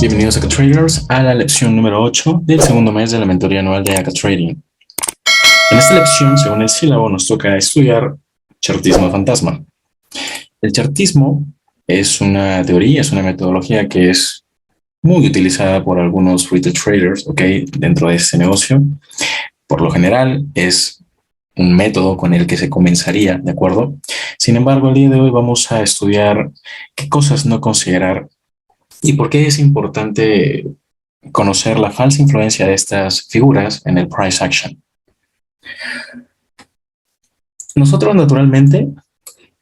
Bienvenidos a AcaTraders a la lección número 8 del segundo mes de la mentoría anual de AcaTrading. En esta lección, según el sílabo, nos toca estudiar chartismo fantasma. El chartismo es una teoría, es una metodología que es muy utilizada por algunos retail traders, ¿ok? Dentro de este negocio. Por lo general, es un método con el que se comenzaría, ¿de acuerdo? Sin embargo, el día de hoy vamos a estudiar qué cosas no considerar y por qué es importante conocer la falsa influencia de estas figuras en el price action. Nosotros naturalmente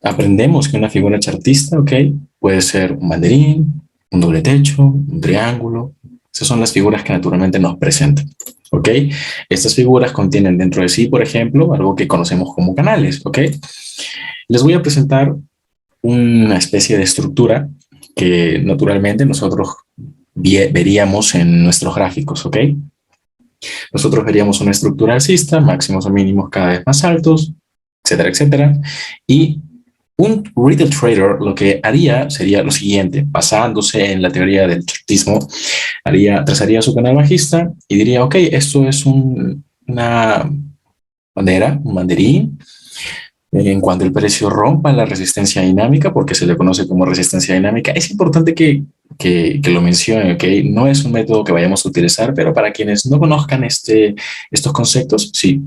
aprendemos que una figura chartista, ¿ok? Puede ser un banderín, un doble techo, un triángulo. Esas son las figuras que naturalmente nos presentan, ¿ok? Estas figuras contienen dentro de sí, por ejemplo, algo que conocemos como canales, ¿ok? Les voy a presentar una especie de estructura que naturalmente nosotros veríamos en nuestros gráficos, ¿ok? Nosotros veríamos una estructura alcista, máximos o mínimos cada vez más altos, etcétera, etcétera. Y un retail trader lo que haría sería lo siguiente, basándose en la teoría del chartismo, trazaría su canal bajista y diría, ok, esto es una bandera, un banderín. En cuanto el precio rompa la resistencia dinámica, porque se le conoce como resistencia dinámica, es importante que lo mencione, ¿ok? No es un método que vayamos a utilizar, pero para quienes no conozcan estos conceptos, sí,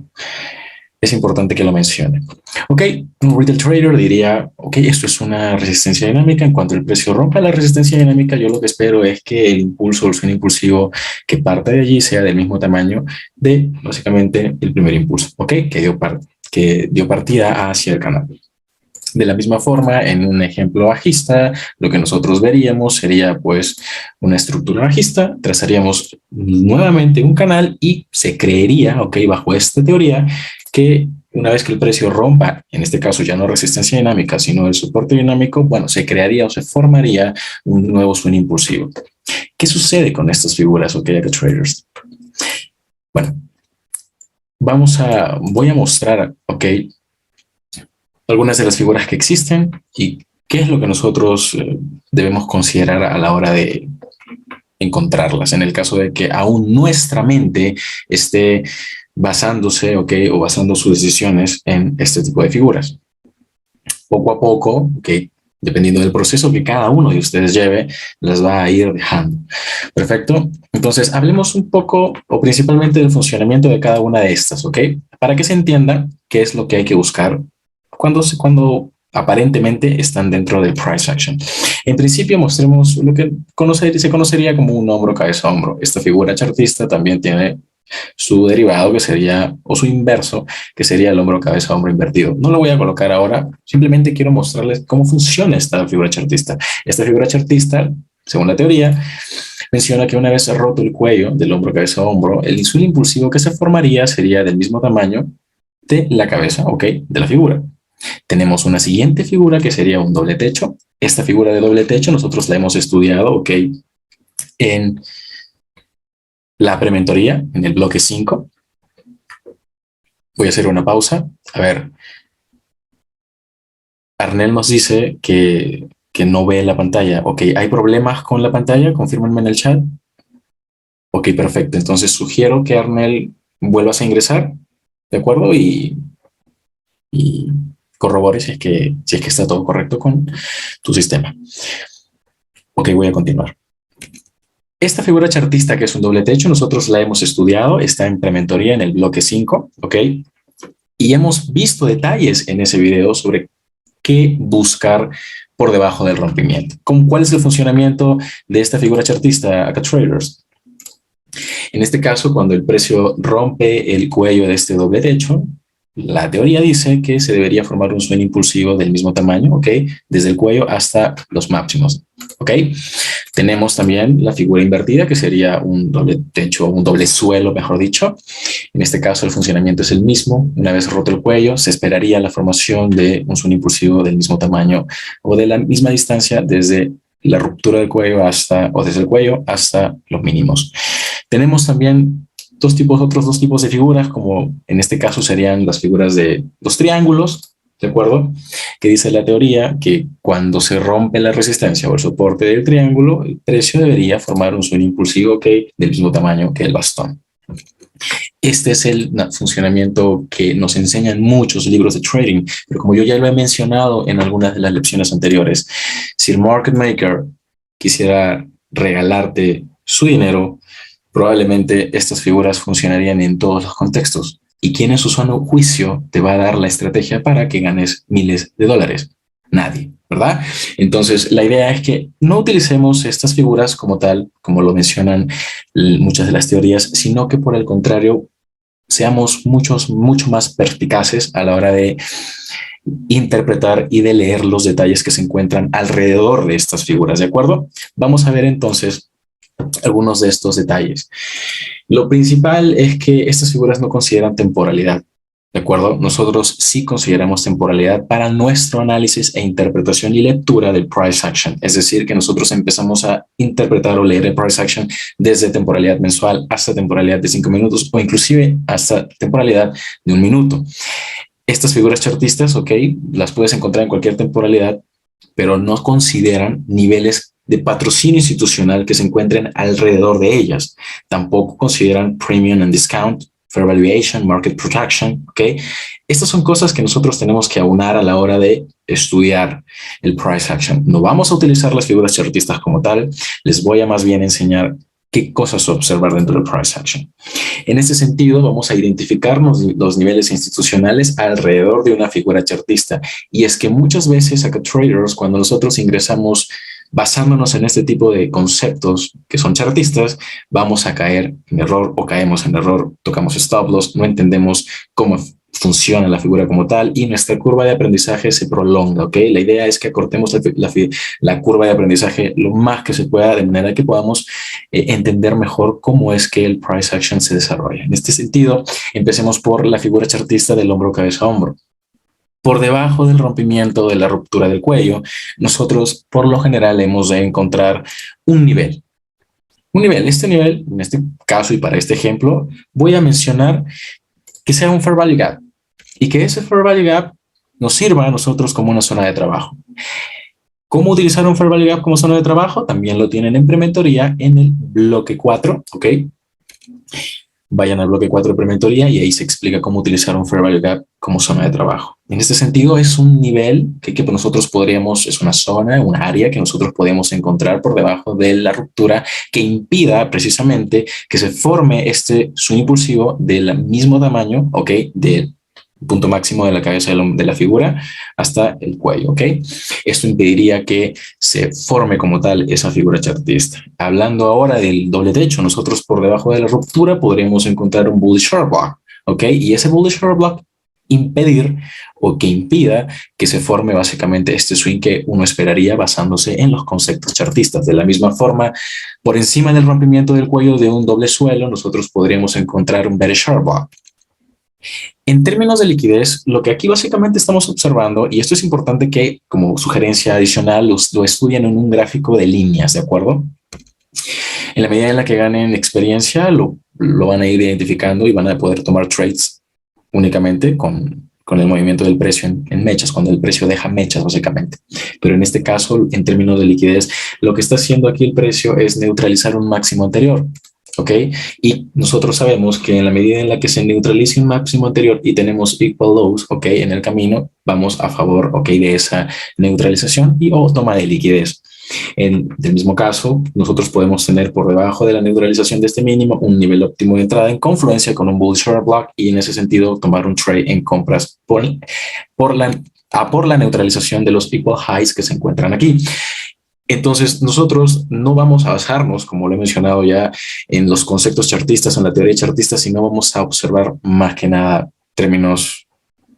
es importante que lo mencione. Ok, un retail trader diría, ok, esto es una resistencia dinámica. En cuanto el precio rompa la resistencia dinámica, yo lo que espero es que el impulso, el swing impulsivo que parte de allí sea del mismo tamaño de, básicamente, el primer impulso, ok, que dio partida hacia el canal. De la misma forma, en un ejemplo bajista, lo que nosotros veríamos sería pues una estructura bajista, trazaríamos nuevamente un canal y se creería, ok, bajo esta teoría, que una vez que el precio rompa, en este caso ya no resistencia dinámica, sino el soporte dinámico, bueno, se crearía o se formaría un nuevo swing impulsivo. ¿Qué sucede con estas figuras, ok, traders? Bueno, voy a mostrar, ok, algunas de las figuras que existen y qué es lo que nosotros debemos considerar a la hora de encontrarlas, en el caso de que aún nuestra mente esté basándose, ¿ok? O basando sus decisiones en este tipo de figuras. Poco a poco, ¿ok? Dependiendo del proceso que cada uno de ustedes lleve, las va a ir dejando. Perfecto. Entonces, hablemos un poco o principalmente del funcionamiento de cada una de estas, ¿ok? Para que se entienda qué es lo que hay que buscar cuando aparentemente están dentro del price action. En principio mostremos lo que se conocería como un hombro, cabeza, hombro. Esta figura chartista también tiene su derivado que sería, o su inverso, que sería el hombro, cabeza, hombro invertido. No lo voy a colocar ahora, simplemente quiero mostrarles cómo funciona esta figura chartista. Esta figura chartista, según la teoría, menciona que una vez roto el cuello del hombro, cabeza, hombro, el swing impulsivo que se formaría sería del mismo tamaño de la cabeza, ¿ok? De la figura. Tenemos una siguiente figura que sería un doble techo. Esta figura de doble techo nosotros la hemos estudiado, ¿ok? En la prementoría, en el bloque 5. Voy a hacer una pausa. A ver. Arnel nos dice que no ve la pantalla. Ok, ¿hay problemas con la pantalla? Confírmenme en el chat. Ok, perfecto. Entonces sugiero que Arnel vuelvas a ingresar, ¿de acuerdo? Y corrobore si es que está todo correcto con tu sistema. Ok, voy a continuar. Esta figura chartista, que es un doble techo, nosotros la hemos estudiado, está en prementoría en el bloque 5, ¿ok? Y hemos visto detalles en ese video sobre qué buscar por debajo del rompimiento. ¿Cuál es el funcionamiento de esta figura chartista, AcaTraders? En este caso, cuando el precio rompe el cuello de este doble techo, la teoría dice que se debería formar un swing impulsivo del mismo tamaño, ¿ok? Desde el cuello hasta los máximos, ¿ok? Tenemos también la figura invertida, que sería un doble techo, un doble suelo, mejor dicho. En este caso, el funcionamiento es el mismo. Una vez roto el cuello, se esperaría la formación de un swing impulsivo del mismo tamaño o de la misma distancia desde la ruptura del cuello desde el cuello hasta los mínimos. Tenemos también otros dos tipos de figuras, como en este caso serían las figuras de los triángulos, ¿de acuerdo? Que dice la teoría que cuando se rompe la resistencia o el soporte del triángulo, el precio debería formar un swing impulsivo, ok, del mismo tamaño que el bastón. Este es el funcionamiento que nos enseñan muchos libros de trading, pero como yo ya lo he mencionado en algunas de las lecciones anteriores, si el market maker quisiera regalarte su dinero, probablemente estas figuras funcionarían en todos los contextos. ¿Y quién en su sano juicio te va a dar la estrategia para que ganes miles de dólares? Nadie, ¿verdad? Entonces, la idea es que no utilicemos estas figuras como tal, como lo mencionan muchas de las teorías, sino que por el contrario, seamos mucho más perspicaces a la hora de interpretar y de leer los detalles que se encuentran alrededor de estas figuras, ¿de acuerdo? Vamos a ver entonces algunos de estos detalles. Lo principal es que estas figuras no consideran temporalidad, ¿de acuerdo? Nosotros sí consideramos temporalidad para nuestro análisis e interpretación y lectura del price action. Es decir, que nosotros empezamos a interpretar o leer el price action desde temporalidad mensual hasta temporalidad de 5 minutos o inclusive hasta temporalidad de 1 minuto. Estas figuras chartistas, ok, las puedes encontrar en cualquier temporalidad, pero no consideran niveles de patrocinio institucional que se encuentren alrededor de ellas. Tampoco consideran premium and discount, fair valuation, market protection, ¿ok? Estas son cosas que nosotros tenemos que aunar a la hora de estudiar el price action. No vamos a utilizar las figuras chartistas como tal, les voy a más bien enseñar qué cosas observar dentro del price action. En ese sentido, vamos a identificar los niveles institucionales alrededor de una figura chartista. Y es que muchas veces acá traders, cuando nosotros ingresamos basándonos en este tipo de conceptos que son chartistas, vamos a caer en error o caemos en error, tocamos stop loss, no entendemos cómo funciona la figura como tal y nuestra curva de aprendizaje se prolonga, ¿ok? La idea es que acortemos la curva de aprendizaje lo más que se pueda de manera que podamos entender mejor cómo es que el price action se desarrolla. En este sentido, empecemos por la figura chartista del hombro cabeza a hombro. Por debajo del rompimiento de la ruptura del cuello, nosotros por lo general hemos de encontrar un nivel. Un nivel, este nivel, en este caso y para este ejemplo, voy a mencionar que sea un fair value gap y que ese fair value gap nos sirva a nosotros como una zona de trabajo. ¿Cómo utilizar un fair value gap como zona de trabajo? También lo tienen en prementoría en el bloque 4, ¿ok? Vayan al bloque 4 de prementoría y ahí se explica cómo utilizar un fair value gap como zona de trabajo. En este sentido, es un nivel que nosotros podríamos, es una zona, un área que nosotros podemos encontrar por debajo de la ruptura que impida precisamente que se forme este swing impulsivo del mismo tamaño, ¿ok? Del punto máximo de la cabeza de la figura hasta el cuello, ¿ok? Esto impediría que se forme como tal esa figura chartista. Hablando ahora del doble techo, nosotros por debajo de la ruptura podremos encontrar un bullish short block, ¿ok? Y ese bullish short block impedir o que impida que se forme básicamente este swing que uno esperaría basándose en los conceptos chartistas. De la misma forma, por encima del rompimiento del cuello de un doble suelo, nosotros podríamos encontrar un bearish short block. En términos de liquidez, lo que aquí básicamente estamos observando, y esto es importante que como sugerencia adicional lo estudien en un gráfico de líneas, ¿de acuerdo? En la medida en la que ganen experiencia, lo van a ir identificando y van a poder tomar trades únicamente con el movimiento del precio en mechas, cuando el precio deja mechas básicamente. Pero en este caso, en términos de liquidez, lo que está haciendo aquí el precio es neutralizar un máximo anterior. ¿Ok? Y nosotros sabemos que en la medida en la que se neutralice un máximo anterior y tenemos equal lows, ¿ok? En el camino, vamos a favor, ¿ok? De esa neutralización y o toma de liquidez. Del mismo caso, nosotros podemos tener por debajo de la neutralización de este mínimo un nivel óptimo de entrada en confluencia con un bull short block y en ese sentido tomar un trade en compras por la neutralización de los equal highs que se encuentran aquí. Entonces, nosotros no vamos a basarnos, como lo he mencionado ya, en los conceptos chartistas, en la teoría chartista, sino vamos a observar más que nada términos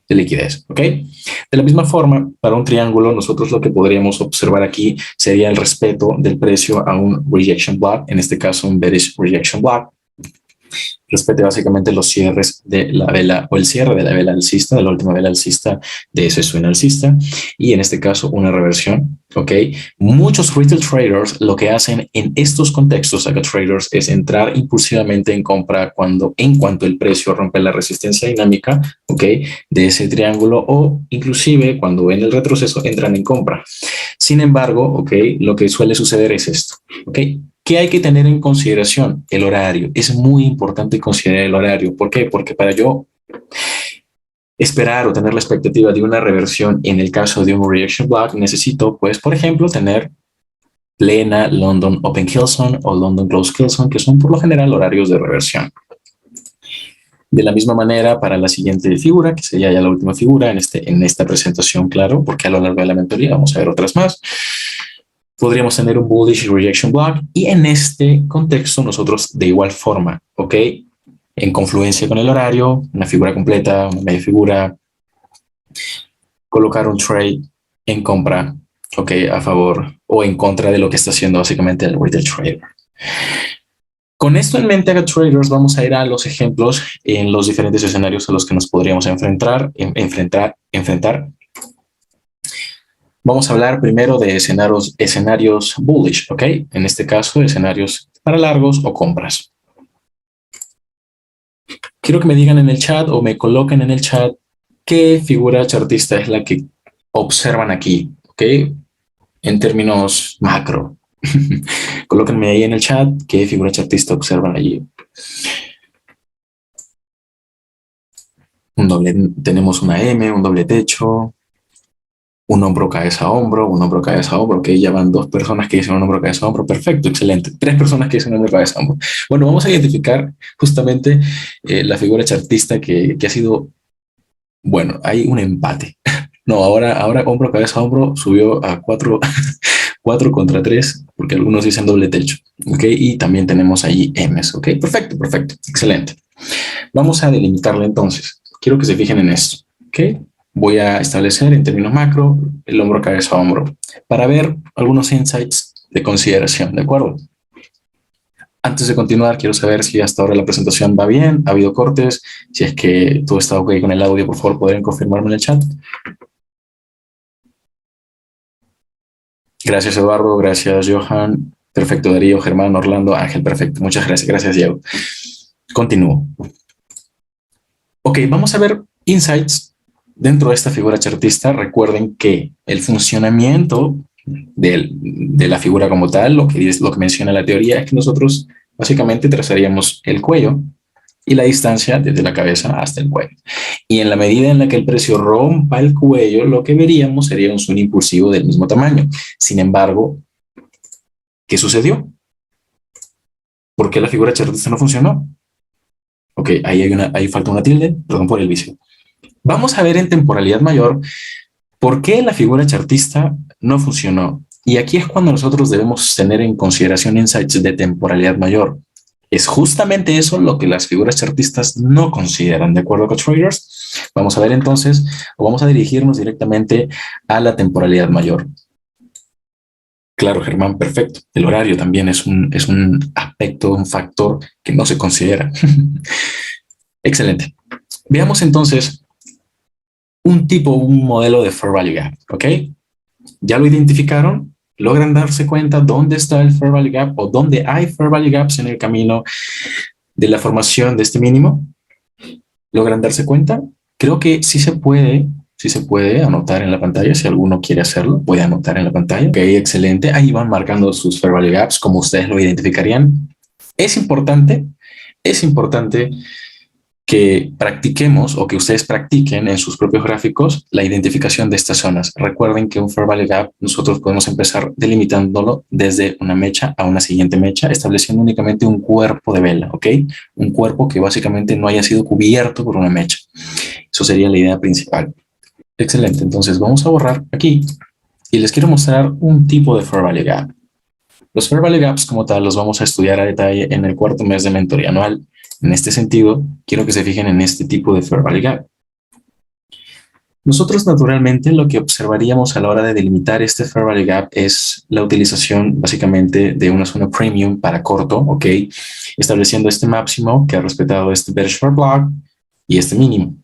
de liquidez, ¿ok? De la misma forma, para un triángulo, nosotros lo que podríamos observar aquí sería el respeto del precio a un rejection block, en este caso un bearish rejection block. respete básicamente los cierres de la vela o el cierre de la vela alcista, de la última vela alcista de ese swing alcista, y en este caso una reversión, ¿ok? Muchos retail traders lo que hacen en estos contextos, acá traders, es entrar impulsivamente en compra en cuanto el precio rompe la resistencia dinámica, ¿ok? De ese triángulo, o inclusive cuando ven el retroceso entran en compra. Sin embargo, ¿ok? Lo que suele suceder es esto, ¿ok? ¿Qué hay que tener en consideración? El horario. Es muy importante considerar el horario. ¿Por qué? Porque para yo esperar o tener la expectativa de una reversión en el caso de un reaction block, necesito, pues, por ejemplo, tener plena London Open Killzone o London Close Killzone, que son por lo general horarios de reversión. De la misma manera, para la siguiente figura, que sería ya la última figura en esta presentación, claro, porque a lo largo de la mentoría vamos a ver otras más, podríamos tener un bullish rejection block, y en este contexto nosotros de igual forma, ¿ok? En confluencia con el horario, una figura completa, una media figura, colocar un trade en compra, ¿ok? A favor o en contra de lo que está haciendo básicamente el retail trader. Con esto en mente, acá traders, vamos a ir a los ejemplos en los diferentes escenarios a los que nos podríamos enfrentar. Vamos a hablar primero de escenarios bullish, ¿ok? En este caso, escenarios para largos o compras. Quiero que me digan en el chat o me coloquen en el chat qué figura chartista es la que observan aquí, ¿ok? En términos macro. Colóquenme ahí en el chat qué figura chartista observan allí. Tenemos una M, un doble techo, un hombro, cabeza, hombro, un hombro, cabeza, hombro. Ok, ya van dos personas que dicen un hombro, cabeza, hombro. Perfecto, excelente. Tres personas que dicen un hombro, cabeza, hombro. Bueno, vamos a identificar justamente la figura chartista que ha sido, bueno, hay un empate. No, ahora hombro, cabeza, hombro subió a 4, 4 contra 3, porque algunos dicen doble techo. Ok, y también tenemos ahí M's. Ok, perfecto, perfecto, excelente. Vamos a delimitarlo entonces. Quiero que se fijen en esto. Ok, voy a establecer en términos macro el hombro, cabeza, hombro para ver algunos insights de consideración, ¿de acuerdo? Antes de continuar, quiero saber si hasta ahora la presentación va bien, ha habido cortes, si es que todo está ok con el audio, por favor, podrían confirmarme en el chat. Gracias, Eduardo, gracias, Johan, perfecto, Darío, Germán, Orlando, Ángel, perfecto, muchas gracias, gracias, Diego. Continúo. Ok, vamos a ver insights dentro de esta figura chartista. Recuerden que el funcionamiento de la figura como tal, lo que menciona la teoría, es que nosotros básicamente trazaríamos el cuello y la distancia desde la cabeza hasta el cuello. Y en la medida en la que el precio rompa el cuello, lo que veríamos sería un swing impulsivo del mismo tamaño. Sin embargo, ¿qué sucedió? ¿Por qué la figura chartista no funcionó? Ok, ahí falta una tilde, perdón por el vicio. Vamos a ver en temporalidad mayor por qué la figura chartista no funcionó. Y aquí es cuando nosotros debemos tener en consideración insights de temporalidad mayor. Es justamente eso lo que las figuras chartistas no consideran, ¿de acuerdo con traders? Vamos a ver entonces, o vamos a dirigirnos directamente a la temporalidad mayor. Claro, Germán, perfecto. El horario también es un aspecto, un factor que no se considera. Excelente. Veamos entonces un modelo de Fair Value Gap, ¿ok? ¿Ya lo identificaron? ¿Logran darse cuenta dónde está el Fair Value Gap o dónde hay Fair Value Gaps en el camino de la formación de este mínimo? ¿Logran darse cuenta? Creo que sí se puede anotar en la pantalla. Si alguno quiere hacerlo, puede anotar en la pantalla. Ok, excelente. Ahí van marcando sus Fair Value Gaps, como ustedes lo identificarían. Es importante que practiquemos o que ustedes practiquen en sus propios gráficos la identificación de estas zonas. Recuerden que un Fair Value Gap nosotros podemos empezar delimitándolo desde una mecha a una siguiente mecha, estableciendo únicamente un cuerpo de vela, ¿ok? Un cuerpo que básicamente no haya sido cubierto por una mecha. Eso sería la idea principal. Excelente, entonces vamos a borrar aquí y les quiero mostrar un tipo de Fair Value Gap. Los Fair Value Gaps como tal los vamos a estudiar a detalle en el cuarto mes de mentoría anual. En este sentido, quiero que se fijen en este tipo de Fair Value Gap. Nosotros naturalmente lo que observaríamos a la hora de delimitar este Fair Value Gap es la utilización básicamente de una zona premium para corto, ¿ok? Estableciendo este máximo que ha respetado este bearish fair block y este mínimo.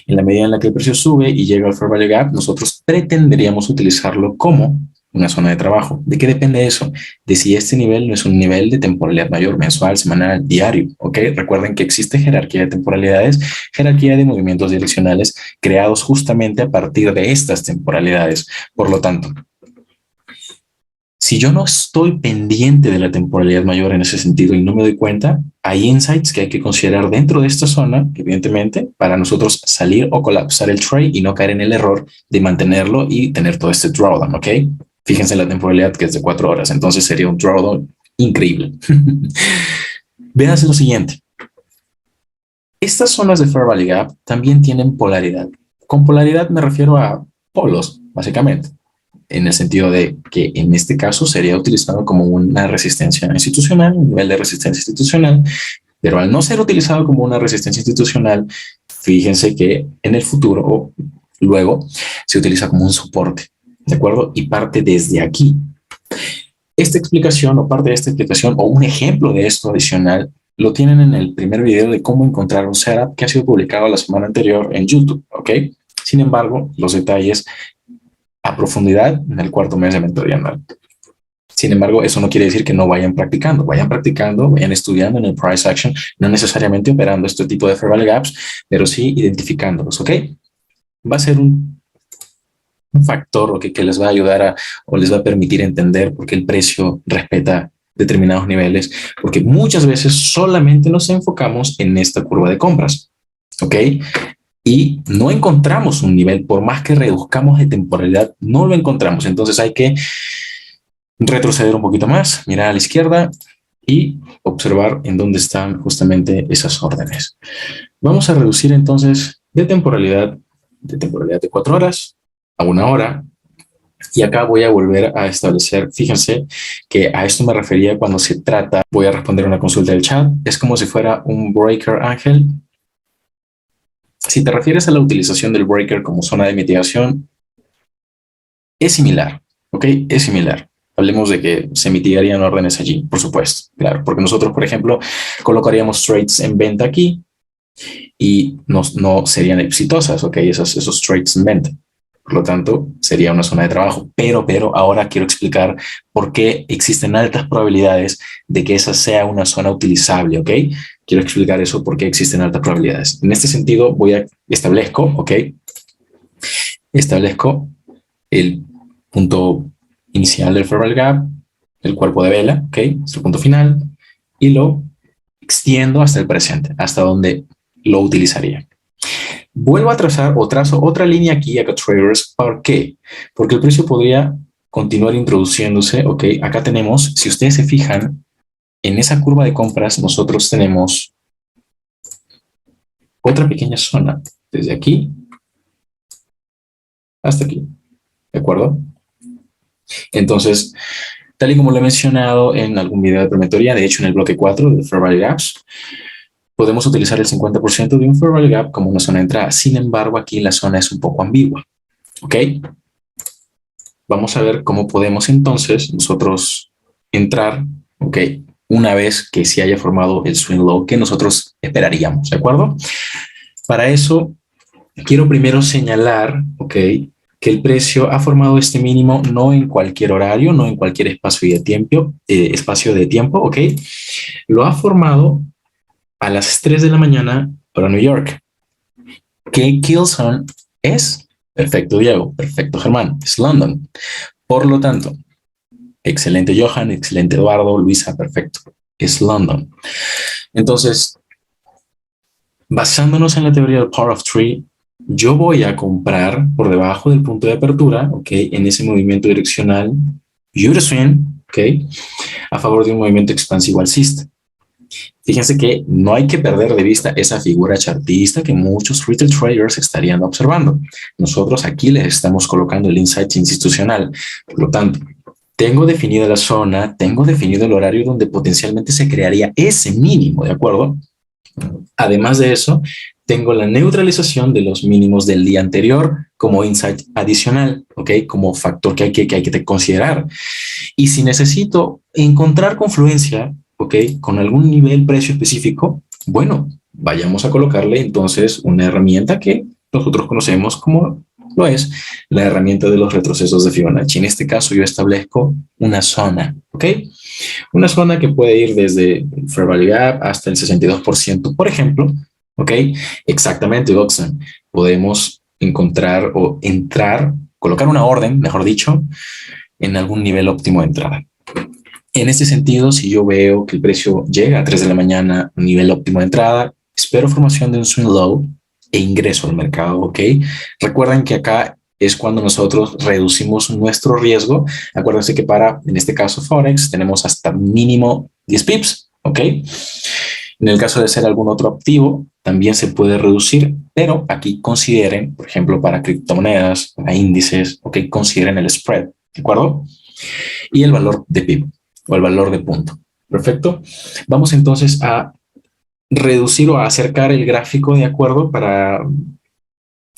En la medida en la que el precio sube y llega al Fair Value Gap, nosotros pretenderíamos utilizarlo como una zona de trabajo. ¿De qué depende eso? De si este nivel no es un nivel de temporalidad mayor, mensual, semanal, diario, ¿ok? Recuerden que existe jerarquía de temporalidades, jerarquía de movimientos direccionales creados justamente a partir de estas temporalidades. Por lo tanto, si yo no estoy pendiente de la temporalidad mayor en ese sentido y no me doy cuenta, hay insights que hay que considerar dentro de esta zona, evidentemente, para nosotros salir o colapsar el trade y no caer en el error de mantenerlo y tener todo este drawdown, ¿ok? Fíjense en la temporalidad que es de 4 horas, entonces sería un drawdown increíble. Véanse lo siguiente. Estas zonas de Fair Value Gap también tienen polaridad. Con polaridad me refiero a polos, básicamente, en el sentido de que en este caso sería utilizado como una resistencia institucional, un nivel de resistencia institucional, pero al no ser utilizado como una resistencia institucional, fíjense que en el futuro o luego se utiliza como un soporte, ¿de acuerdo? Y parte desde aquí. Esta explicación o parte de esta explicación o un ejemplo de esto adicional lo tienen en el primer video de cómo encontrar un setup que ha sido publicado la semana anterior en YouTube, ¿ok? Sin embargo, los detalles a profundidad en el cuarto mes de mentoría anual. Sin embargo, eso no quiere decir que no vayan practicando, vayan estudiando en el price action, no necesariamente operando este tipo de fair value gaps, pero sí identificándolos, ¿ok? Va a ser un factor que les va a ayudar o les va a permitir entender por qué el precio respeta determinados niveles, porque muchas veces solamente nos enfocamos en esta curva de compras, ¿ok? Y no encontramos un nivel, por más que reduzcamos de temporalidad, no lo encontramos. Entonces hay que retroceder un poquito más, mirar a la izquierda y observar en dónde están justamente esas órdenes. Vamos a reducir entonces de temporalidad de 4 horas a 1 hora. Y acá voy a volver a establecer, fíjense que a esto me refería cuando se trata, voy a responder una consulta del chat, es como si fuera un breaker, Ángel. Si te refieres a la utilización del breaker como zona de mitigación, es similar, ¿ok? Es similar. Hablemos de que se mitigarían órdenes allí, por supuesto, claro, porque nosotros, por ejemplo, colocaríamos trades en venta aquí y no serían exitosas, ¿ok? Esos trades en venta. Por lo tanto, sería una zona de trabajo. Pero ahora quiero explicar por qué existen altas probabilidades de que esa sea una zona utilizable, ¿ok? Quiero explicar eso, por qué existen altas probabilidades. En este sentido, establezco el punto inicial del Fair Value Gap, el cuerpo de vela, ¿ok? Es el punto final, y lo extiendo hasta el presente, hasta donde lo utilizaría. Vuelvo a trazar o trazo otra línea aquí acá traders. ¿Por qué? Porque el precio podría continuar introduciéndose, ¿ok? Acá tenemos, si ustedes se fijan, en esa curva de compras nosotros tenemos otra pequeña zona, desde aquí hasta aquí, ¿de acuerdo? Entonces, tal y como lo he mencionado en algún video de prementoría, de hecho en el bloque 4 de Fair Value Gaps, podemos utilizar el 50% de un Fair Value Gap como una zona de entrada. Sin embargo, aquí la zona es un poco ambigua, ¿ok? Vamos a ver cómo podemos entonces nosotros entrar, ¿ok? Una vez que se haya formado el swing low que nosotros esperaríamos, ¿de acuerdo? Para eso, quiero primero señalar, ¿ok?, que el precio ha formado este mínimo no en cualquier horario, no en cualquier espacio de tiempo, ¿ok? Lo ha formado a las 3 de la mañana para New York. ¿Qué kill zone es? Perfecto, Diego. Perfecto, Germán. Es London. Por lo tanto, excelente, Johan. Excelente, Eduardo. Luisa, perfecto. Es London. Entonces, basándonos en la teoría del Power of Three, yo voy a comprar por debajo del punto de apertura, ¿ok? En ese movimiento direccional, Euroswing, ¿ok? A favor de un movimiento expansivo alcista. Fíjense que no hay que perder de vista esa figura chartista que muchos retail traders estarían observando. Nosotros aquí les estamos colocando el insight institucional. Por lo tanto, tengo definida la zona, tengo definido el horario donde potencialmente se crearía ese mínimo, ¿de acuerdo? Además de eso, tengo la neutralización de los mínimos del día anterior como insight adicional, ¿ok? Como factor que hay que considerar. Y si necesito encontrar confluencia, ¿ok? Con algún nivel precio específico, bueno, vayamos a colocarle entonces una herramienta que nosotros conocemos como lo es la herramienta de los retrocesos de Fibonacci. En este caso yo establezco una zona, ¿ok? Una zona que puede ir desde el Fair Value Gap hasta el 62%, por ejemplo, ¿ok? Exactamente, Goxan. Podemos encontrar o entrar, colocar una orden, mejor dicho, en algún nivel óptimo de entrada. En este sentido, si yo veo que el precio llega a 3 de la mañana, un nivel óptimo de entrada, espero formación de un swing low e ingreso al mercado, ¿ok? Recuerden que acá es cuando nosotros reducimos nuestro riesgo. Acuérdense que en este caso, Forex, tenemos hasta mínimo 10 pips, ¿ok? En el caso de ser algún otro activo, también se puede reducir, pero aquí consideren, por ejemplo, para criptomonedas, para índices, ¿ok? Consideren el spread, ¿de acuerdo? Y el valor de PIB o el valor de punto. Perfecto. Vamos entonces a reducir o a acercar el gráfico de acuerdo para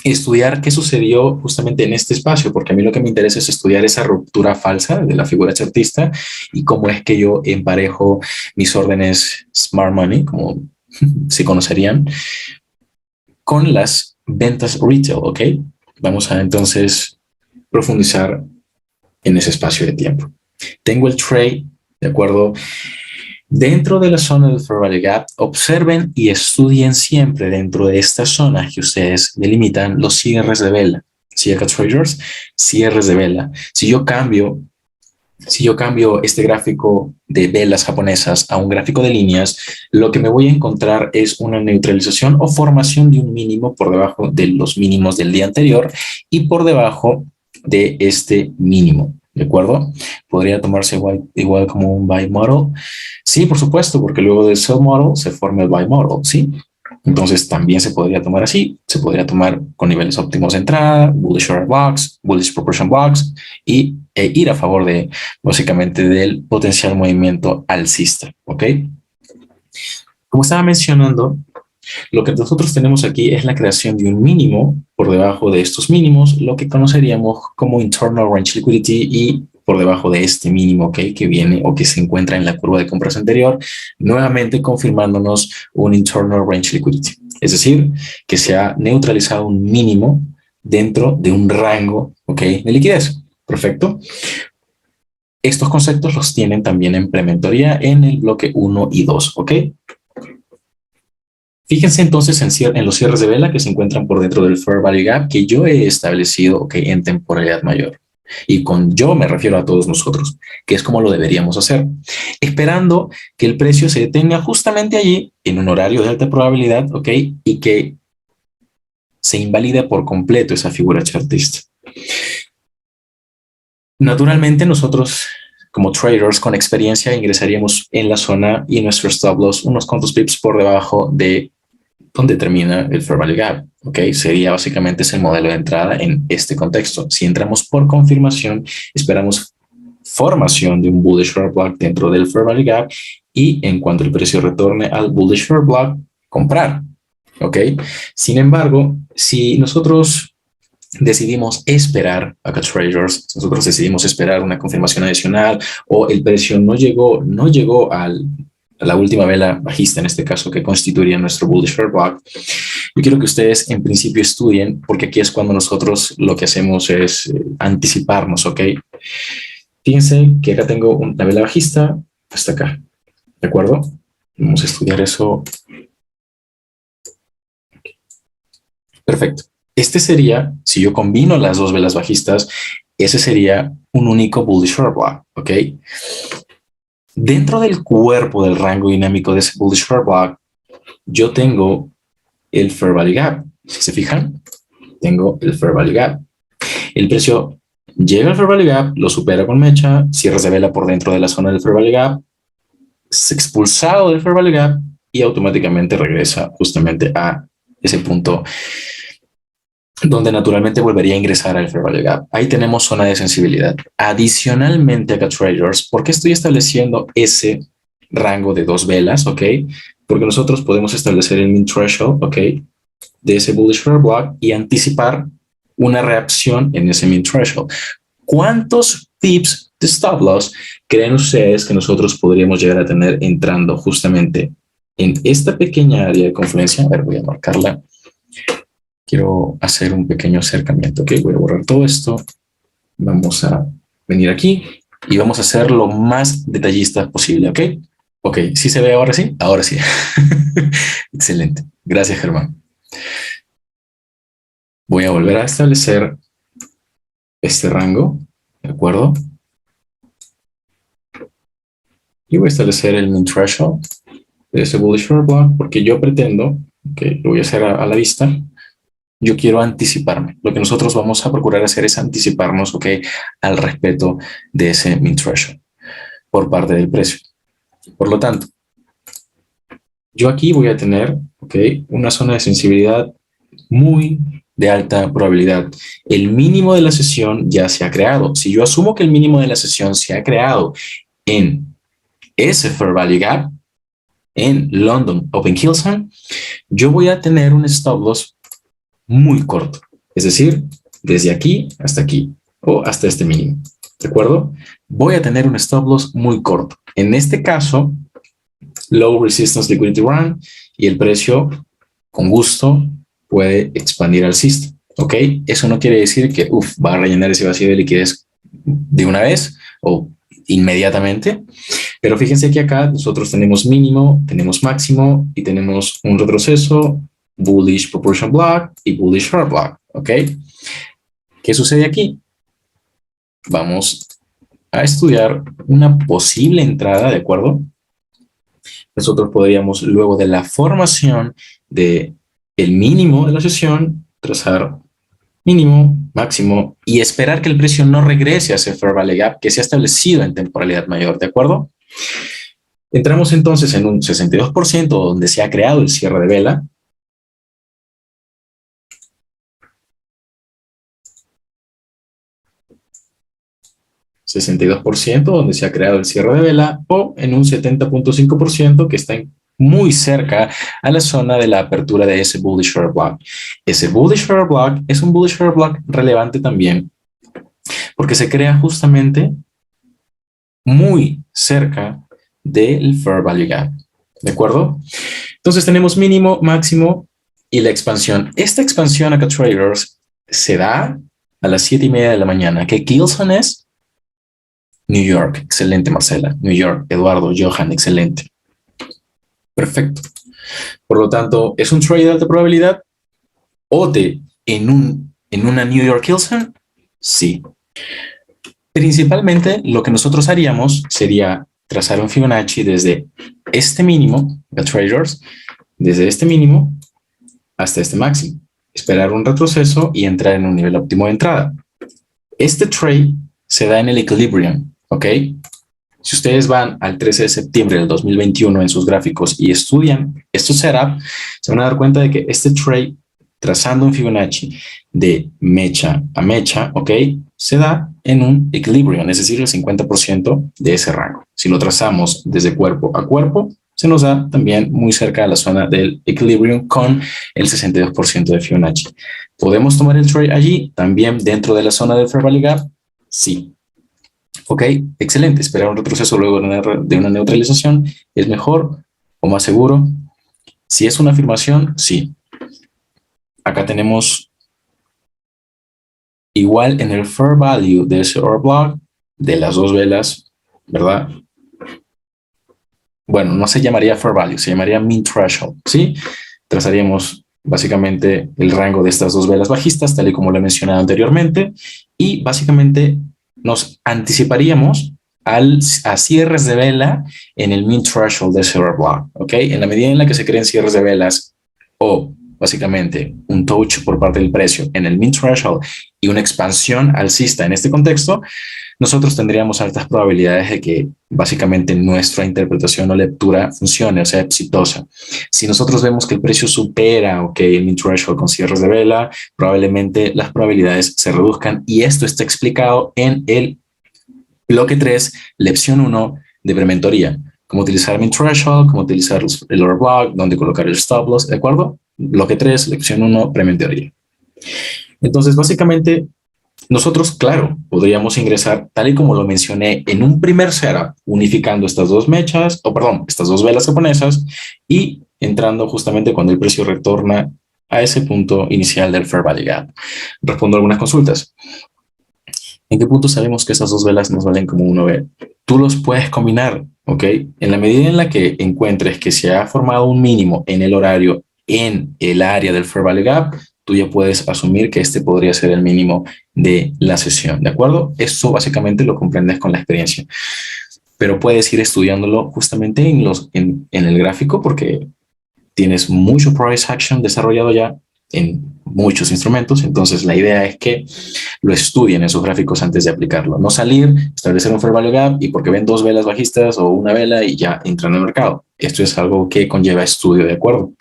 estudiar qué sucedió justamente en este espacio, porque a mí lo que me interesa es estudiar esa ruptura falsa de la figura chartista y cómo es que yo emparejo mis órdenes Smart Money, como se conocerían, con las ventas retail, ¿ok? Vamos a entonces profundizar en ese espacio de tiempo. Tengo el trade, ¿de acuerdo? Dentro de la zona del Fair Value Gap, observen y estudien siempre dentro de esta zona que ustedes delimitan los cierres de vela. ¿Sí, acá traders? Cierres de vela. Si yo cambio este gráfico de velas japonesas a un gráfico de líneas, lo que me voy a encontrar es una neutralización o formación de un mínimo por debajo de los mínimos del día anterior y por debajo de este mínimo. ¿De acuerdo? Podría tomarse igual como un buy model. Sí, por supuesto, porque luego del sell model se forma el buy model, ¿sí? Entonces también se podría tomar así, se podría tomar con niveles óptimos de entrada, bullish order blocks, bullish proportion blocks y ir a favor de básicamente del potencial movimiento alcista, ¿ok? Como estaba mencionando, lo que nosotros tenemos aquí es la creación de un mínimo por debajo de estos mínimos, lo que conoceríamos como internal range liquidity y por debajo de este mínimo, ¿okay? Que viene o que se encuentra en la curva de compras anterior, nuevamente confirmándonos un internal range liquidity. Es decir, que se ha neutralizado un mínimo dentro de un rango, ¿ok? De liquidez. Perfecto. Estos conceptos los tienen también en prementoría en el bloque 1 y 2, ¿ok? Fíjense entonces en los cierres de vela que se encuentran por dentro del Fair Value Gap que yo he establecido, ¿ok? En temporalidad mayor. Y con yo me refiero a todos nosotros, que es como lo deberíamos hacer, esperando que el precio se detenga justamente allí en un horario de alta probabilidad, ¿ok? Y que se invalide por completo esa figura chartista. Naturalmente nosotros como traders con experiencia ingresaríamos en la zona y nuestro stop loss unos cuantos pips por debajo de donde termina el Fair Value Gap, ¿ok? Sería básicamente ese modelo de entrada en este contexto. Si entramos por confirmación, esperamos formación de un bullish order block dentro del Fair Value Gap y en cuanto el precio retorne al bullish order block, comprar, ¿ok? Sin embargo, si nosotros decidimos esperar, acá traders, nosotros decidimos esperar una confirmación adicional o el precio no llegó a la última vela bajista, en este caso, que constituiría nuestro bullish order block. Yo quiero que ustedes en principio estudien, porque aquí es cuando nosotros lo que hacemos es anticiparnos, ¿ok? Fíjense que acá tengo una vela bajista hasta acá, ¿de acuerdo? Vamos a estudiar eso. Perfecto. Este sería, si yo combino las dos velas bajistas, ese sería un único bullish order block, ¿ok? Dentro del cuerpo del rango dinámico de ese bullish order block, yo tengo el Fair Value Gap. Si se fijan, tengo el Fair Value Gap. El precio llega al Fair Value Gap, lo supera con mecha, cierres de vela por dentro de la zona del Fair Value Gap, es expulsado del Fair Value Gap y automáticamente regresa justamente a ese punto donde naturalmente volvería a ingresar al Fair Value Gap. Ahí tenemos zona de sensibilidad. Adicionalmente acá traders, ¿por qué estoy estableciendo ese rango de dos velas? ¿Ok? Porque nosotros podemos establecer el min threshold, ¿ok? De ese bullish fair block y anticipar una reacción en ese min threshold. ¿Cuántos pips de stop loss creen ustedes que nosotros podríamos llegar a tener entrando justamente en esta pequeña área de confluencia? A ver, voy a marcarla. Quiero hacer un pequeño acercamiento. Ok, voy a borrar todo esto. Vamos a venir aquí y vamos a hacer lo más detallista posible. Ok, ok, ¿sí se ve ahora sí? Ahora sí. Excelente. Gracias, Germán. Voy a volver a establecer este rango, ¿de acuerdo? Y voy a establecer el min threshold de ese bullish fair block porque yo pretendo, que lo voy a hacer a la vista, yo quiero anticiparme. Lo que nosotros vamos a procurar hacer es anticiparnos, ¿ok? Al respeto de ese min threshold por parte del precio. Por lo tanto, yo aquí voy a tener, ¿ok? Una zona de sensibilidad muy de alta probabilidad. El mínimo de la sesión ya se ha creado. Si yo asumo que el mínimo de la sesión se ha creado en ese Fair Value Gap, en London Open Hillsong, yo voy a tener un stop loss muy corto. Es decir, desde aquí hasta aquí o hasta este mínimo. ¿De acuerdo? Voy a tener un stop loss muy corto. En este caso, low resistance liquidity run y el precio con gusto puede expandir alcista. ¿Ok? Eso no quiere decir que va a rellenar ese vacío de liquidez de una vez o inmediatamente. Pero fíjense que acá nosotros tenemos mínimo, tenemos máximo y tenemos un retroceso, bullish proportion block y bullish fair block. ¿Ok? ¿Qué sucede aquí? Vamos a estudiar una posible entrada, ¿de acuerdo? Nosotros podríamos, luego de la formación de el mínimo de la sesión, trazar mínimo, máximo y esperar que el precio no regrese a ese Fair Value Gap que se ha establecido en temporalidad mayor, ¿de acuerdo? Entramos entonces en un 62% donde se ha creado el cierre de vela. $62% donde se ha creado el cierre de vela o en un 70.5% que está muy cerca a la zona de la apertura de ese bullish fair block. Ese bullish fair block es un bullish fair block relevante también porque se crea justamente muy cerca del fair value gap. ¿De acuerdo? Entonces tenemos mínimo, máximo y la expansión. Esta expansión acá, traders, se da a las 7:30 de la mañana. ¿Qué Gilson es? New York. Excelente, Marcela. New York. Eduardo, Johan. Excelente. Perfecto. Por lo tanto, ¿es un trade de alta probabilidad? ¿OTE en una New York Gilson? Sí. Principalmente, lo que nosotros haríamos sería trazar un Fibonacci desde este mínimo, the traders, desde este mínimo hasta este máximo. Esperar un retroceso y entrar en un nivel óptimo de entrada. Este trade se da en el equilibrium, ¿ok? Si ustedes van al 13 de septiembre del 2021 en sus gráficos y estudian estos setup, se van a dar cuenta de que este trade, trazando un Fibonacci de mecha a mecha, ¿ok? Se da en un equilibrium, es decir, el 50% de ese rango. Si lo trazamos desde cuerpo a cuerpo, se nos da también muy cerca de la zona del equilibrium con el 62% de Fibonacci. ¿Podemos tomar el trade allí, también dentro de la zona del Fair Value Gap? Sí. Ok, excelente. Esperar un retroceso luego de una neutralización es mejor o más seguro. Si es una afirmación, sí. Acá tenemos igual en el fair value de ese order block de las dos velas, ¿verdad? Bueno, no se llamaría fair value, se llamaría min threshold, ¿sí? Trazaríamos básicamente el rango de estas dos velas bajistas, tal y como lo he mencionado anteriormente, y básicamente nos anticiparíamos a cierres de vela en el min threshold de ese order block, ¿ok? En la medida en la que se creen cierres de velas o básicamente un touch por parte del precio en el min threshold y una expansión alcista en este contexto, nosotros tendríamos altas probabilidades de que básicamente nuestra interpretación o lectura funcione o sea exitosa. Si nosotros vemos que el precio supera el min threshold con cierres de vela, probablemente las probabilidades se reduzcan y esto está explicado en el bloque 3, lección 1 de prementoría. cómo utilizar min threshold, cómo utilizar el order block, dónde colocar el stop loss, ¿de acuerdo? Bloque 3, lección 1, premio en teoría. Entonces, básicamente, nosotros, claro, podríamos ingresar, tal y como lo mencioné, en un primer setup, unificando estas dos mechas, o perdón, estas dos velas japonesas, y entrando justamente cuando el precio retorna a ese punto inicial del Fair Value Gap. Respondo algunas consultas. ¿En qué punto sabemos que esas dos velas nos valen como 1B? Tú los puedes combinar, ¿ok? En la medida en la que encuentres que se ha formado un mínimo en el horario en el área del Fair Value Gap, tú ya puedes asumir que este podría ser el mínimo de la sesión, ¿de acuerdo? Esto básicamente lo comprendes con la experiencia, pero puedes ir estudiándolo justamente en el gráfico porque tienes mucho price action desarrollado ya en muchos instrumentos, entonces la idea es que lo estudien en sus gráficos antes de aplicarlo, no salir, establecer un fair value gap y porque ven dos velas bajistas o una vela y ya entran al mercado. Esto es algo que conlleva estudio, ¿de acuerdo?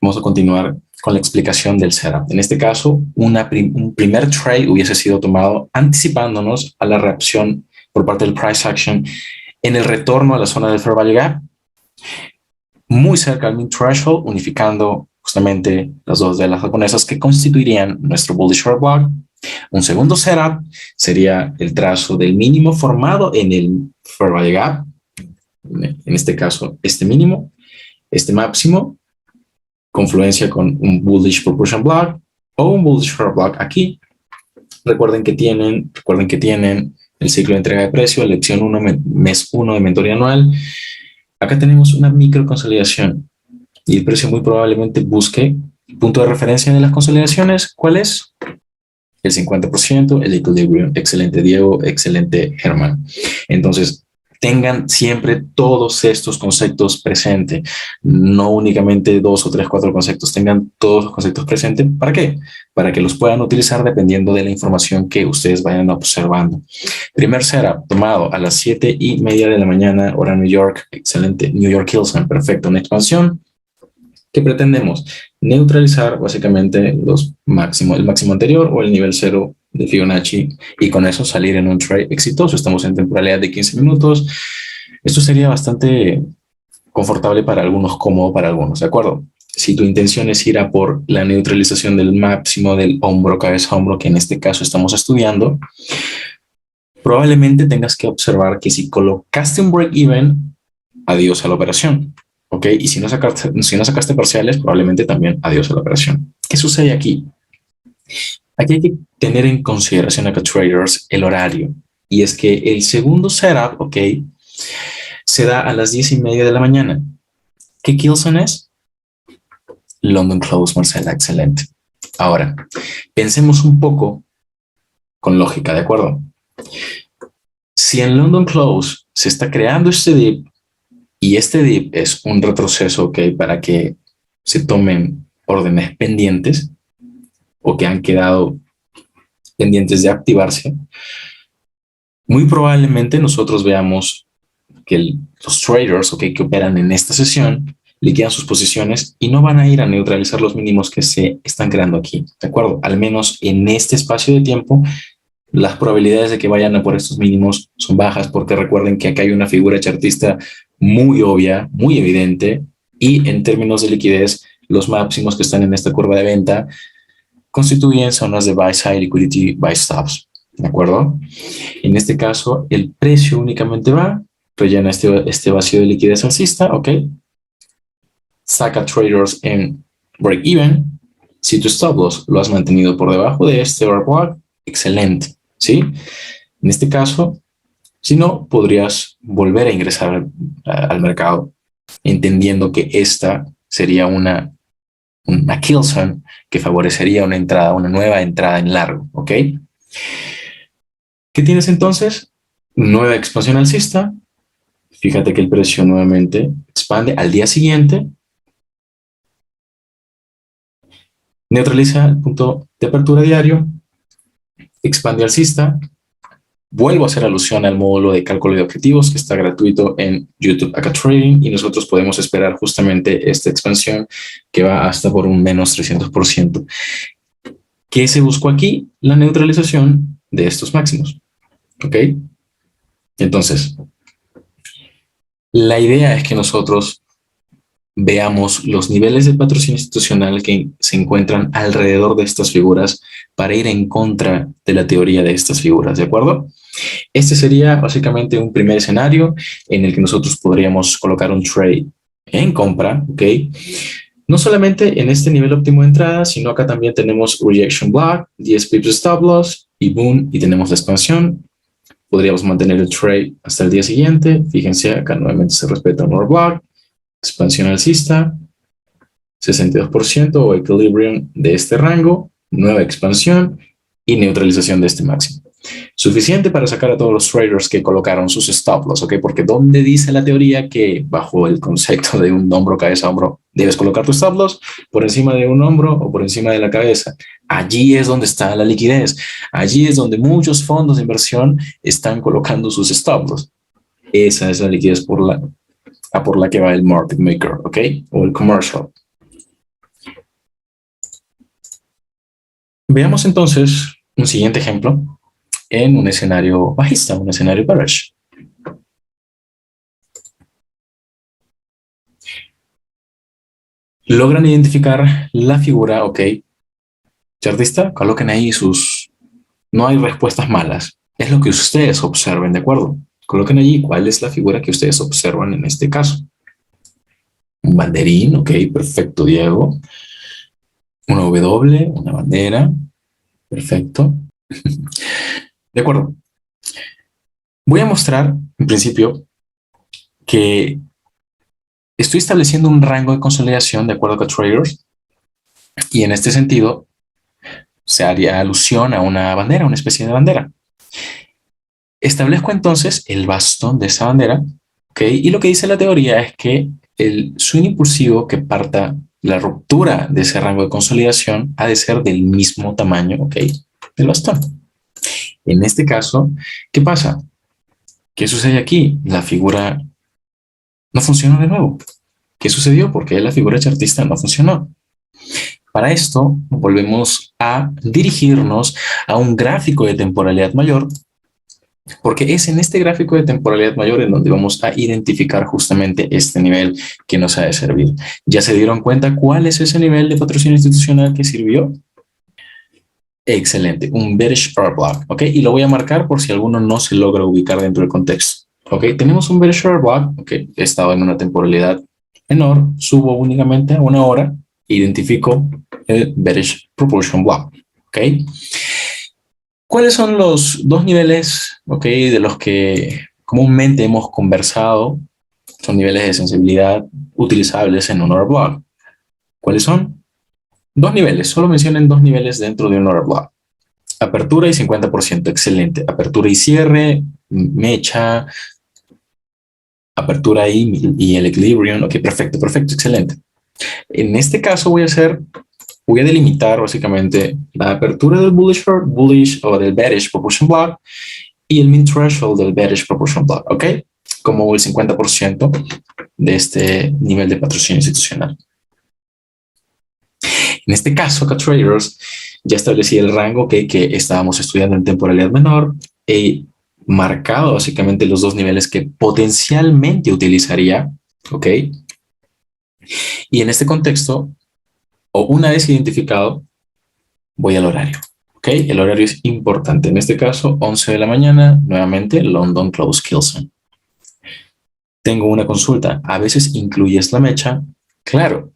Vamos a continuar con la explicación del setup. En este caso, un primer trade hubiese sido tomado anticipándonos a la reacción por parte del price action en el retorno a la zona del fair value gap, muy cerca al min threshold, unificando justamente las dos velas japonesas que constituirían nuestro bullish order block. Un segundo setup sería el trazo del mínimo formado en el fair value gap, en este caso este mínimo, este máximo, confluencia con un bullish proportion block o un bullish order block aquí. Recuerden que tienen el ciclo de entrega de precio, lección 1, mes 1 de mentoría anual. Acá tenemos una micro consolidación y el precio muy probablemente busque el punto de referencia de las consolidaciones. ¿Cuál es? El 50%, el equilibrium. Excelente, Diego. Excelente, Germán. Entonces, tengan siempre todos estos conceptos presentes, no únicamente 2 o 3, 4 conceptos, tengan todos los conceptos presentes. ¿Para qué? Para que los puedan utilizar dependiendo de la información que ustedes vayan observando. Primer setup tomado a las 7:30 de la mañana, hora New York, excelente, New York Hillsman, perfecto, una expansión. ¿Qué pretendemos? Neutralizar básicamente el máximo anterior o el nivel 0 de Fibonacci y con eso salir en un trade exitoso. Estamos en temporalidad de 15 minutos. Esto sería bastante confortable para algunos, cómodo para algunos, ¿de acuerdo? Si tu intención es ir a por la neutralización del máximo del hombro, cabeza, hombro, que en este caso estamos estudiando, probablemente tengas que observar que si colocaste un break-even, adiós a la operación. ¿Ok? Y si no sacaste parciales, probablemente también adiós a la operación. ¿Qué sucede aquí? Aquí hay que tener en consideración acá, traders, el horario. Y es que el segundo setup, ¿ok? Se da a las 10:30 de la mañana. ¿Qué Kilson es? London Close, Marcela, excelente. Ahora, pensemos un poco con lógica, ¿de acuerdo? Si en London Close se está creando este dip, y este dip es un retroceso, ¿ok? Para que se tomen órdenes pendientes o que han quedado pendientes de activarse. Muy probablemente nosotros veamos que los traders, ¿ok? Que operan en esta sesión liquidan sus posiciones y no van a ir a neutralizar los mínimos que se están creando aquí, ¿de acuerdo? Al menos en este espacio de tiempo, las probabilidades de que vayan a por estos mínimos son bajas porque recuerden que acá hay una figura chartista muy obvia, muy evidente, y en términos de liquidez, los máximos que están en esta curva de venta constituyen zonas de buy side liquidity, buy stops, ¿de acuerdo? En este caso, el precio únicamente va, rellena este vacío de liquidez alcista, ¿ok? Saca traders en break even. Si tu stop loss lo has mantenido por debajo de este overbought, excelente, ¿sí? En este caso, si no, podrías volver a ingresar al mercado, entendiendo que esta sería una kill zone que favorecería una nueva entrada en largo, ¿ok? ¿Qué tienes entonces? Nueva expansión alcista. Fíjate que el precio nuevamente expande al día siguiente. Neutraliza el punto de apertura diario. Expande alcista. Vuelvo a hacer alusión al módulo de cálculo de objetivos que está gratuito en YouTube Acá Trading y nosotros podemos esperar justamente esta expansión que va hasta por un menos 300%. ¿Qué se buscó aquí? La neutralización de estos máximos. ¿Ok? Entonces, La idea es que nosotros veamos los niveles de patrocinio institucional que se encuentran alrededor de estas figuras para ir en contra de la teoría de estas figuras, ¿de acuerdo? Este sería básicamente un primer escenario en el que nosotros podríamos colocar un trade en compra, ¿ok? No solamente en este nivel óptimo de entrada, sino acá también tenemos rejection block, 10 pips stop loss y boom, y tenemos la expansión. Podríamos mantener el trade hasta el día siguiente. Fíjense, acá nuevamente se respeta un block, expansión alcista, 62% o equilibrium de este rango, nueva expansión y neutralización de este máximo. Suficiente para sacar a todos los traders que colocaron sus stop loss, ¿ok? Porque ¿dónde dice la teoría que bajo el concepto de un hombro, cabeza, hombro, debes colocar tu stop loss por encima de un hombro o por encima de la cabeza? Allí es donde está la liquidez. Allí es donde muchos fondos de inversión están colocando sus stop loss. Esa es la liquidez por la que va el market maker, ¿ok? O el commercial. Veamos entonces un siguiente ejemplo en un escenario bajista, un escenario bearish. Logran identificar la figura, ok. Chartista, coloquen ahí sus... No hay respuestas malas. Es lo que ustedes observen, ¿de acuerdo? Coloquen allí cuál es la figura que ustedes observan en este caso. Un banderín, ok, perfecto, Diego. Una W, una bandera, perfecto. De acuerdo. Voy a mostrar, en principio, que estoy estableciendo un rango de consolidación de acuerdo con traders y en este sentido se haría alusión a una bandera, una especie de bandera. Establezco entonces el bastón de esa bandera, ¿ok? Y lo que dice la teoría es que el swing impulsivo que parta la ruptura de ese rango de consolidación ha de ser del mismo tamaño, ¿ok? Del bastón. En este caso, ¿qué pasa? ¿Qué sucede aquí? La figura no funcionó de nuevo. ¿Qué sucedió? Porque la figura chartista no funcionó. Para esto, volvemos a dirigirnos a un gráfico de temporalidad mayor, porque es en este gráfico de temporalidad mayor en donde vamos a identificar justamente este nivel que nos ha de servir. ¿Ya se dieron cuenta cuál es ese nivel de patrocinio institucional que sirvió? Excelente, un bearish order block, ¿ok? Y lo voy a marcar por si alguno no se logra ubicar dentro del contexto, ¿ok? Tenemos un bearish order block, ¿ok? He estado en una temporalidad menor, subo únicamente a una hora, identifico el bearish proportion block, ¿ok? ¿Cuáles son los dos niveles, ¿ok? De los que comúnmente hemos conversado? Son niveles de sensibilidad utilizables en un order block. ¿Cuáles son? Dos niveles, solo mencionen dos niveles dentro de un order block. Apertura y 50%, excelente. Apertura y cierre, mecha, apertura y el equilibrium, ok, perfecto, perfecto, excelente. En este caso voy a delimitar básicamente la apertura del bullish o del bearish proportion block y el mean threshold del bearish proportion block, ok, como el 50% de este nivel de patrocinio institucional. En este caso, acá traders, ya establecí el rango que estábamos estudiando en temporalidad menor e marcado básicamente los dos niveles que potencialmente utilizaría, ¿ok? Y en este contexto, o una vez identificado, voy al horario, ¿ok? El horario es importante. En este caso, 11 de la mañana, nuevamente, London Close Kill Zone. Tengo una consulta. ¿A veces incluyes la mecha? Claro.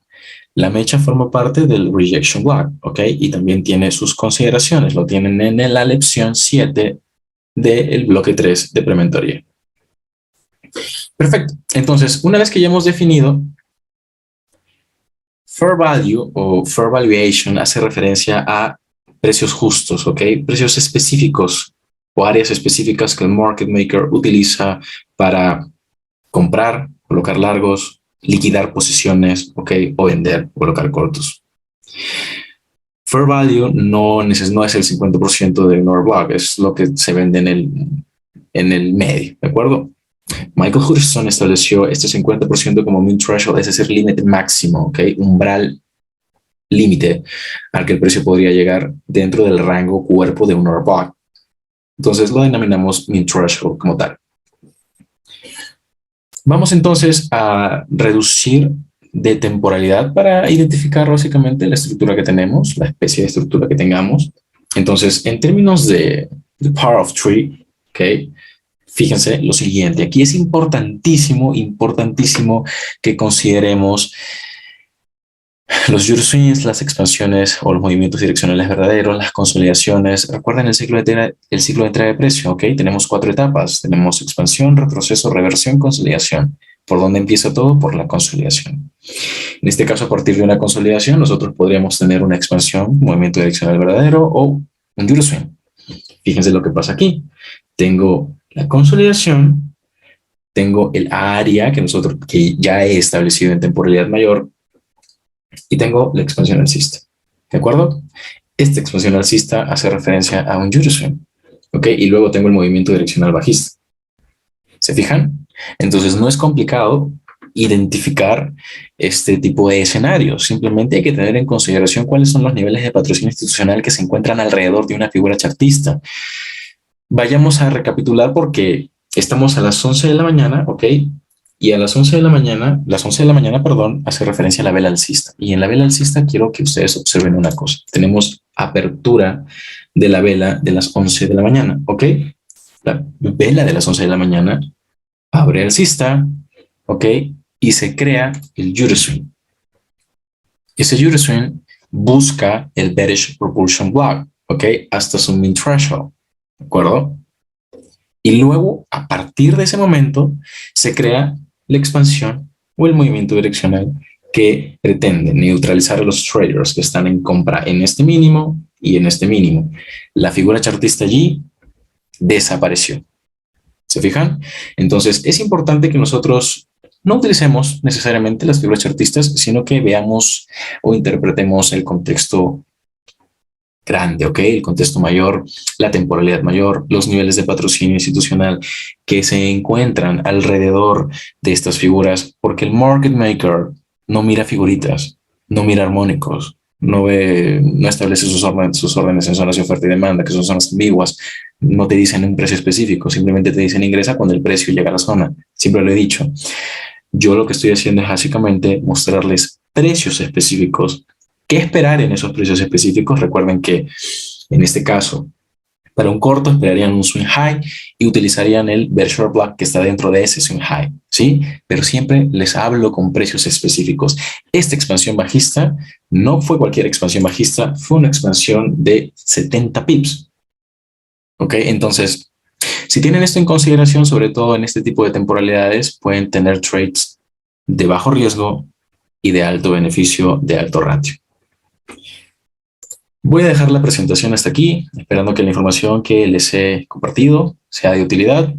La mecha forma parte del rejection block, ¿ok? Y también tiene sus consideraciones. Lo tienen en la lección 7 del bloque 3 de prementoría. Perfecto. Entonces, una vez que ya hemos definido, fair value o fair valuation hace referencia a precios justos, ¿ok? Precios específicos o áreas específicas que el market maker utiliza para comprar, colocar largos, liquidar posiciones, ¿ok? O vender, colocar cortos. Fair value no es el 50% de un order block, es lo que se vende en el medio, ¿de acuerdo? Michael Hutchison estableció este 50% como mean threshold, es decir, límite máximo, ¿ok? Umbral límite al que el precio podría llegar dentro del rango cuerpo de un order block. Entonces lo denominamos mean threshold como tal. Vamos entonces a reducir de temporalidad para identificar básicamente la estructura que tenemos, la especie de estructura que tengamos. Entonces, en términos de the power of three, ¿ok? Fíjense lo siguiente, aquí es importantísimo, importantísimo que consideremos los Jurswings, las expansiones o los movimientos direccionales verdaderos, las consolidaciones. Recuerden el ciclo de entrada de precio, ¿ok? Tenemos 4 etapas. Tenemos expansión, retroceso, reversión, consolidación. ¿Por dónde empieza todo? Por la consolidación. En este caso, a partir de una consolidación, nosotros podríamos tener una expansión, movimiento direccional verdadero o un Jurswing. Fíjense lo que pasa aquí. Tengo la consolidación, tengo el área que ya he establecido en temporalidad mayor, y tengo la expansión alcista. ¿De acuerdo? Esta expansión alcista hace referencia a un Jurswing. ¿Ok? Y luego tengo el movimiento direccional bajista. ¿Se fijan? Entonces no es complicado identificar este tipo de escenarios. Simplemente hay que tener en consideración cuáles son los niveles de patrocinio institucional que se encuentran alrededor de una figura chartista. Vayamos a recapitular porque estamos a las 11 de la mañana, ¿ok? Y a las 11 de la mañana, perdón, hace referencia a la vela alcista. Y en la vela alcista quiero que ustedes observen una cosa. Tenemos apertura de la vela de las 11 de la mañana, ¿ok? La vela de las 11 de la mañana abre alcista, ¿ok? Y se crea el Jurswing. Ese Jurswing busca el bearish propulsion block, ¿ok? Hasta su mean threshold, ¿de acuerdo? Y luego, a partir de ese momento, se crea la expansión o el movimiento direccional que pretende neutralizar a los traders que están en compra en este mínimo y en este mínimo. La figura chartista allí desapareció. ¿Se fijan? Entonces, es importante que nosotros no utilicemos necesariamente las figuras chartistas, sino que veamos o interpretemos el contexto grande, ¿ok? El contexto mayor, la temporalidad mayor, los niveles de patrocinio institucional que se encuentran alrededor de estas figuras, porque el market maker no mira figuritas, no mira armónicos, no establece sus órdenes en zonas de oferta y demanda, que son zonas ambiguas, no te dicen un precio específico, simplemente te dicen ingresa cuando el precio llega a la zona. Siempre lo he dicho. Yo lo que estoy haciendo es básicamente mostrarles precios específicos. ¿Qué esperar en esos precios específicos? Recuerden que en este caso, para un corto esperarían un swing high y utilizarían el bear short block que está dentro de ese swing high, ¿sí? Pero siempre les hablo con precios específicos. Esta expansión bajista no fue cualquier expansión bajista, fue una expansión de 70 pips. ¿Ok? Entonces, si tienen esto en consideración, sobre todo en este tipo de temporalidades, pueden tener trades de bajo riesgo y de alto beneficio, de alto ratio. Voy a dejar la presentación hasta aquí, esperando que la información que les he compartido sea de utilidad.